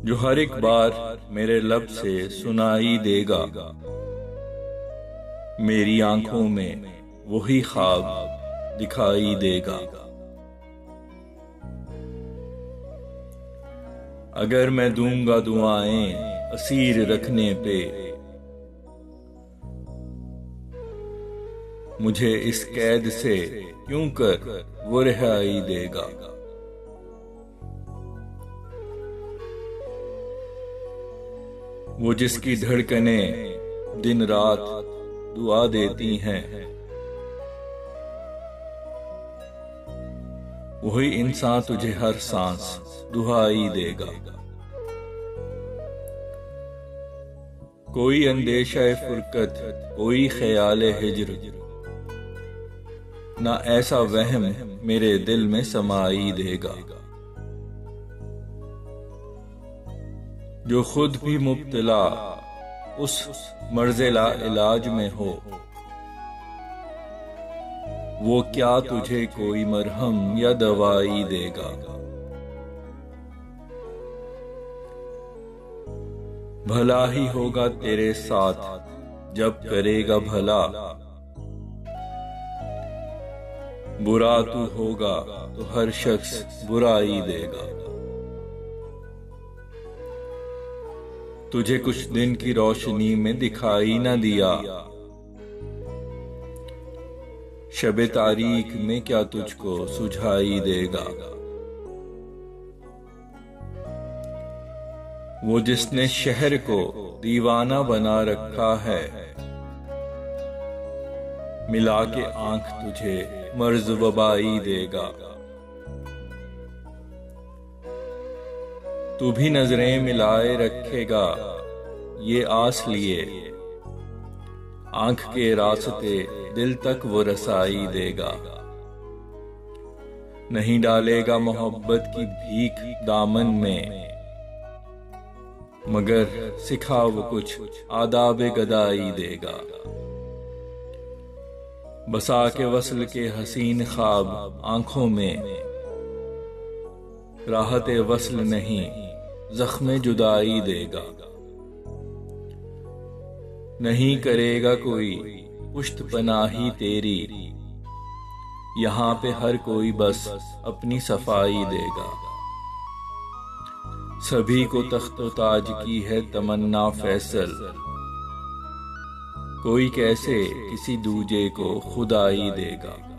जो हर एक बार मेरे लब से सुनाई देगा। मेरी आंखों में वही ख्वाब दिखाई देगा। अगर मैं दूंगा दुआएं असीर रखने पे, मुझे इस कैद से क्यों कर वो रिहाई देगा। वो जिसकी धड़कनें दिन रात दुआ देती हैं, वही इंसान तुझे हर सांस दुहाई देगा। कोई अंदेशा फुरकत, कोई ख्याल हिज्र, ना ऐसा वहम मेरे दिल में समाई देगा। जो खुद भी मुब्तला उस मर्ज़े-ला इलाज में हो, वो क्या तुझे कोई मरहम या दवाई देगा। भला ही होगा तेरे साथ जब करेगा भला, बुरा तू होगा तो हर शख्स बुराई देगा। तुझे कुछ दिन की रोशनी में दिखाई न दिया, शबे तारीख में क्या तुझको सुझाई देगा। वो जिसने शहर को दीवाना बना रखा है, मिला के आंख तुझे मर्ज वबाई देगा। तू भी नजरें मिलाए रखेगा ये आस लिए, आंख के रास्ते दिल तक वो रसाई देगा। नहीं डालेगा मोहब्बत की भीख दामन में, मगर सिखा वो कुछ आदाब गदाई देगा। बसा के वस्ल के हसीन ख्वाब आंखों में, राहत वस्ल नहीं जख्म जुदाई देगा। नहीं करेगा कोई पुश्त पनाही तेरी, यहाँ पे हर कोई बस अपनी सफाई देगा। सभी को तख्त ताज की है तमन्ना फैसल, कोई कैसे किसी दूजे को खुदाई देगा।